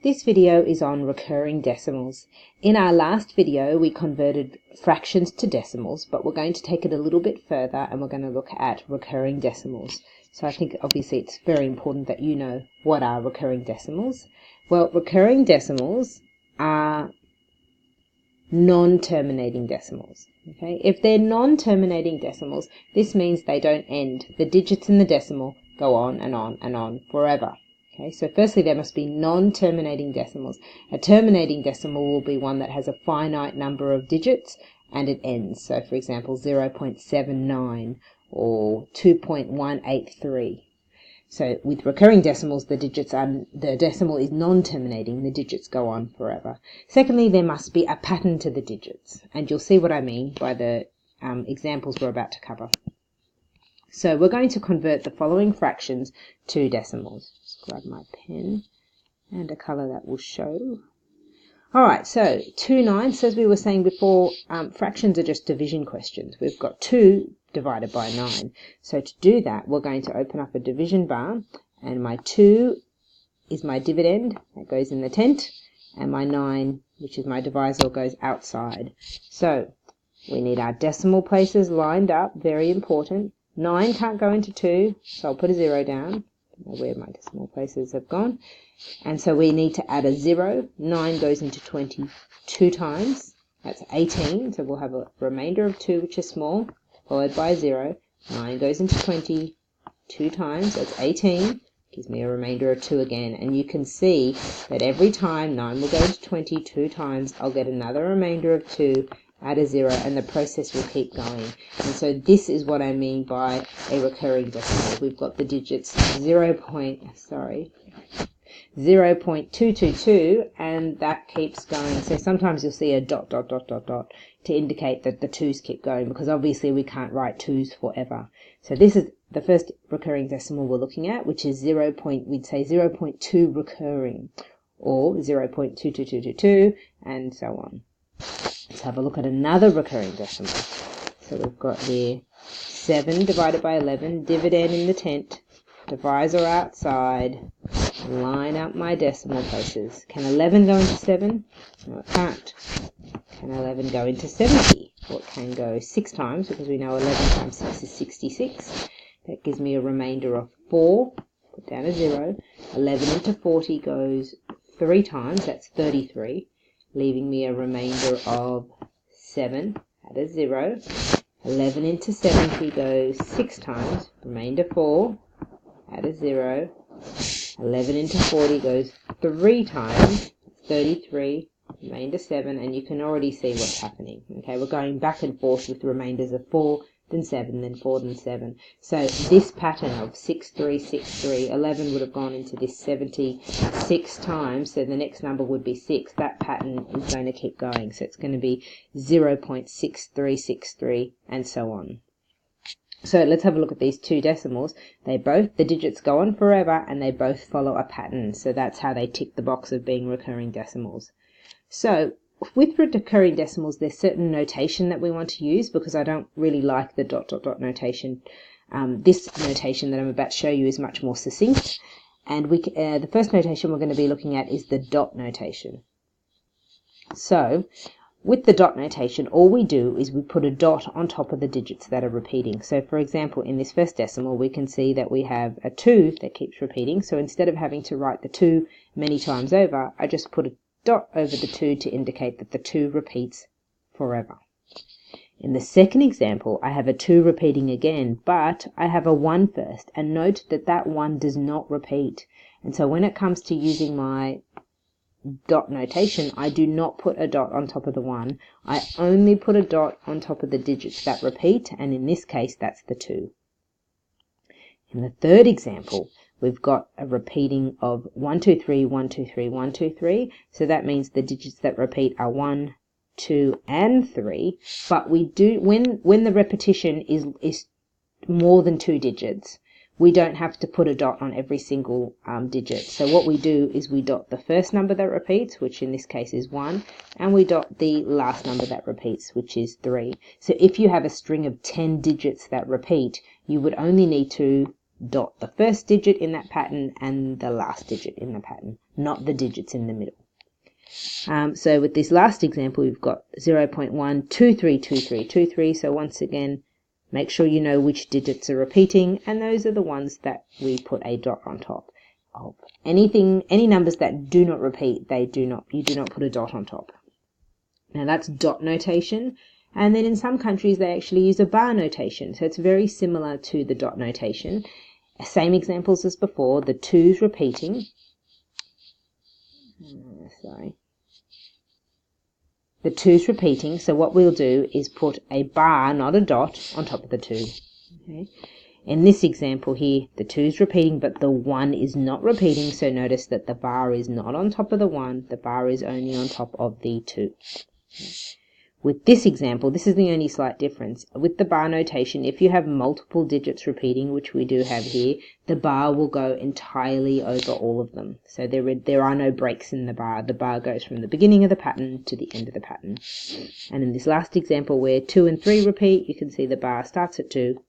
This video is on recurring decimals. In our last video, we converted fractions to decimals, but we're going to take it a little bit further and we're going to look at recurring decimals. So I think obviously it's very important that you know what are recurring decimals. Well, recurring decimals are non-terminating decimals. Okay, if they're non-terminating decimals, this means they don't end. The digits in the decimal go on and on and on forever. Okay, so firstly, there must be non-terminating decimals. A terminating decimal will be one that has a finite number of digits and it ends. So, for example, 0.79 or 2.183. So, with recurring decimals, the decimal is non-terminating. The digits go on forever. Secondly, there must be a pattern to the digits, and you'll see what I mean by the examples we're about to cover. So we're going to convert the following fractions to decimals. Just grab my pen and a colour that will show. Alright, so 2 9ths, as we were saying before, fractions are just division questions. We've got 2 divided by 9. So to do that, we're going to open up a division bar, and my 2 is my dividend, that goes in the tent, and my 9, which is my divisor, goes outside. So we need our decimal places lined up, very important. 9 can't go into 2, so I'll put a 0 down. I don't know where my decimal places have gone. And so we need to add a 0. 9 goes into 20 2 times. That's 18, so we'll have a remainder of 2, which is small, followed by a 0. 9 goes into 20 2 times. That's 18. Gives me a remainder of 2 again. And you can see that every time 9 will go into 20 2 times, I'll get another remainder of 2, add a 0, and the process will keep going. And so this is what I mean by a recurring decimal. We've got the digits 0.222, and that keeps going. So sometimes you'll see a dot to indicate that the 2's keep going, because obviously we can't write 2's forever. So this is the first recurring decimal we're looking at, which is we'd say 0.2 recurring, or 0.22222, and so on. Let's have a look at another recurring decimal. So we've got here 7 divided by 11, dividend in the tent, divisor outside, line up my decimal places. Can 11 go into 7? No, it can't. Can 11 go into 70? Well, it can go 6 times, because we know 11 times 6 is 66. That gives me a remainder of 4. Put down a 0. 11 into 40 goes 3 times. That's 33. Leaving me a remainder of 7, add a 0. 11 into 70 goes 6 times, remainder 4, add a 0. 11 into 40 goes 3 times, 33, remainder 7, and you can already see what's happening. Okay, we're going back and forth with remainders of 4, then 7, then 4, then 7. So this pattern of 6, 3, 6, 3, 11 would have gone into this 76 times, so the next number would be 6. That pattern is going to keep going, so it's going to be 0.6363, and so on. So let's have a look at these two decimals. The digits go on forever, and they both follow a pattern, so that's how they tick the box of being recurring decimals. So with recurring decimals, there's certain notation that we want to use, because I don't really like the dot notation. This notation that I'm about to show you is much more succinct, and the first notation we're going to be looking at is the dot notation. So with the dot notation, all we do is we put a dot on top of the digits that are repeating. So for example, in this first decimal, we can see that we have a 2 that keeps repeating. So instead of having to write the 2 many times over, I just put a dot over the 2 to indicate that the 2 repeats forever. In the second example, I have a 2 repeating again, but I have a 1 first, and note that that 1 does not repeat. And so when it comes to using my dot notation, I do not put a dot on top of the 1. I only put a dot on top of the digits that repeat, and in this case, that's the 2. In the third example, we've got a repeating of 1, 2, 3, 1, 2, 3, 1, 2, 3. So that means the digits that repeat are 1, 2, and 3. But we do, when the repetition is more than 2 digits, we don't have to put a dot on every single digit. So what we do is we dot the first number that repeats, which in this case is 1, and we dot the last number that repeats, which is 3. So if you have a string of 10 digits that repeat, you would only need to dot the first digit in that pattern and the last digit in the pattern, not the digits in the middle. So with this last example, we've got 0.1232323. So once again, make sure you know which digits are repeating, and those are the ones that we put a dot on top of. Any numbers that do not repeat, you do not put a dot on top. Now that's dot notation, and then in some countries they actually use a bar notation, so it's very similar to the dot notation. Same examples as before, the 2's repeating. The 2's repeating, so what we'll do is put a bar, not a dot, on top of the 2. Okay. In this example here, the 2's repeating, but the 1 is not repeating, so notice that the bar is not on top of the 1, the bar is only on top of the 2. With this example, this is the only slight difference. With the bar notation, if you have multiple digits repeating, which we do have here, the bar will go entirely over all of them. So there are no breaks in the bar. The bar goes from the beginning of the pattern to the end of the pattern. And in this last example where 2 and 3 repeat, you can see the bar starts at 2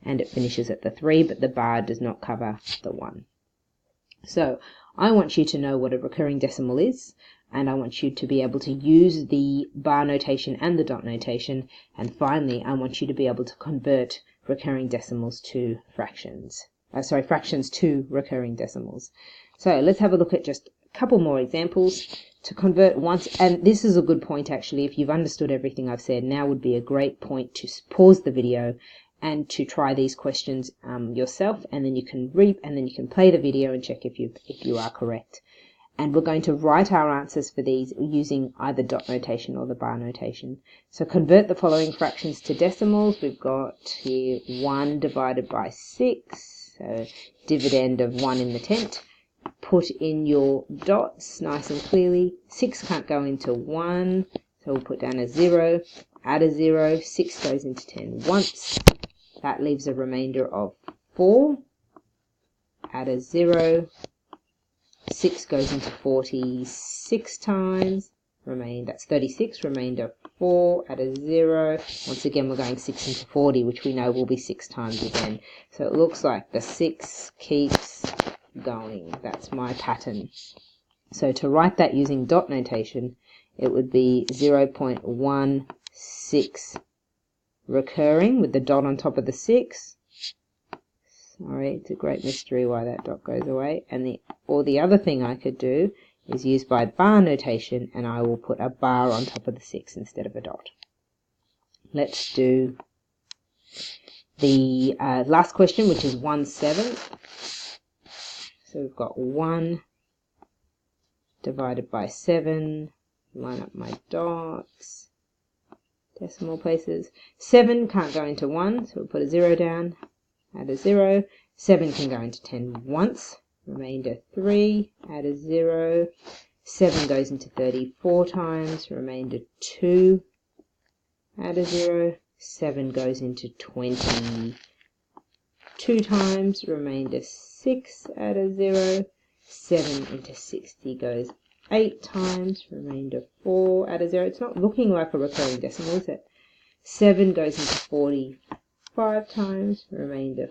and it finishes at the 3, but the bar does not cover the 1. So I want you to know what a recurring decimal is, and I want you to be able to use the bar notation and the dot notation, and finally I want you to be able to convert recurring decimals to fractions. Fractions to recurring decimals. So let's have a look at just a couple more examples to convert once, and this is a good point actually. If you've understood everything I've said, now would be a great point to pause the video and to try these questions yourself, and then you can play the video and check if you are correct. And we're going to write our answers for these using either dot notation or the bar notation. So convert the following fractions to decimals. We've got here 1 divided by 6, so dividend of 1 in the tenth. Put in your dots nice and clearly. 6 can't go into 1, so we'll put down a 0, add a 0, 6 goes into 10 once. That leaves a remainder of 4, add a 0, 6 goes into 46 times, that's 36, remainder 4, add a 0. Once again, we're going 6 into 40, which we know will be 6 times again. So it looks like the 6 keeps going. That's my pattern. So to write that using dot notation, it would be 0.16 recurring with the dot on top of the 6. Sorry, it's a great mystery why that dot goes away. And the other thing I could do is use by bar notation, and I will put a bar on top of the 6 instead of a dot. Let's do the last question, which is 1/7. So we've got 1 divided by 7. Line up my dots. Decimal places. 7 can't go into 1, so we'll put a 0 down. Add a 0. 7 can go into 10 once. Remainder 3. Add a 0. 7 goes into 34 times. Remainder 2. Add a 0. 7 goes into 22 times. Remainder 6. Add a 0. 7 into 60 goes 8 times. Remainder 4. Add a 0. It's not looking like a recurring decimal, is it? 7 goes into 45 times. Remainder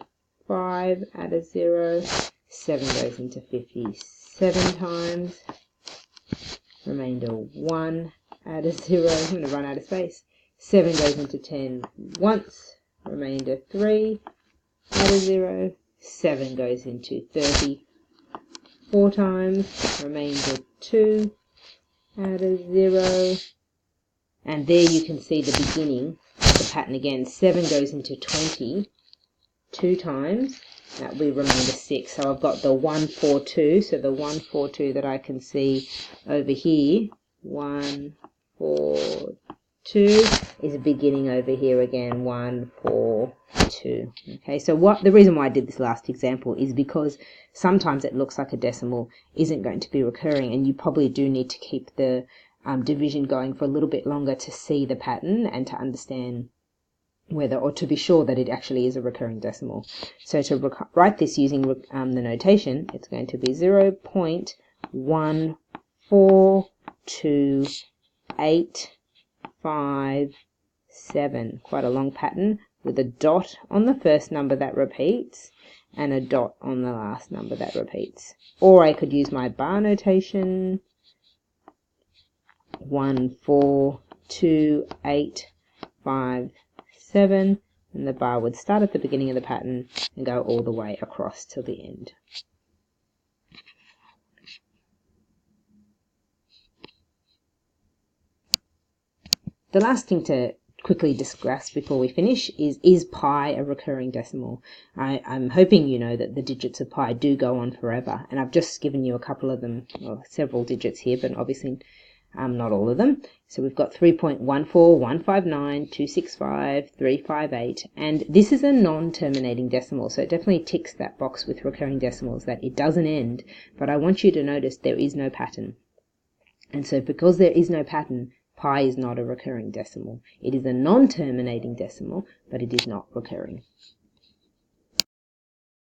5, add a 0. 7 goes into 57 times. Remainder 1, add a 0. I'm going to run out of space. 7 goes into 10 once. Remainder 3, add a 0. 7 goes into 34 times. Remainder 2, add a 0. And there you can see the beginning of the pattern again. 7 goes into 20 2 times. That will be remainder 6. So I've got the 1, 4, 2. So the 1, 4, 2 that I can see over here, 1, 4, 2, is beginning over here again, 1, 4, 2. Okay, so the reason why I did this last example is because sometimes it looks like a decimal isn't going to be recurring, and you probably do need to keep the division going for a little bit longer to see the pattern and to understand or to be sure that it actually is a recurring decimal. So to write this using the notation, it's going to be 0.142857. Quite a long pattern with a dot on the first number that repeats, and a dot on the last number that repeats. Or I could use my bar notation, 1, 4, 2, 8, 5, 7, and the bar would start at the beginning of the pattern and go all the way across till the end. The last thing to quickly discuss before we finish is pi a recurring decimal? I'm hoping you know that the digits of pi do go on forever, and I've just given you a couple of them, well, several digits here, but obviously not all of them. So we've got 3.14, 159, 265, 358, and this is a non-terminating decimal, so it definitely ticks that box with recurring decimals that it doesn't end, but I want you to notice there is no pattern. And so because there is no pattern, pi is not a recurring decimal. It is a non-terminating decimal, but it is not recurring.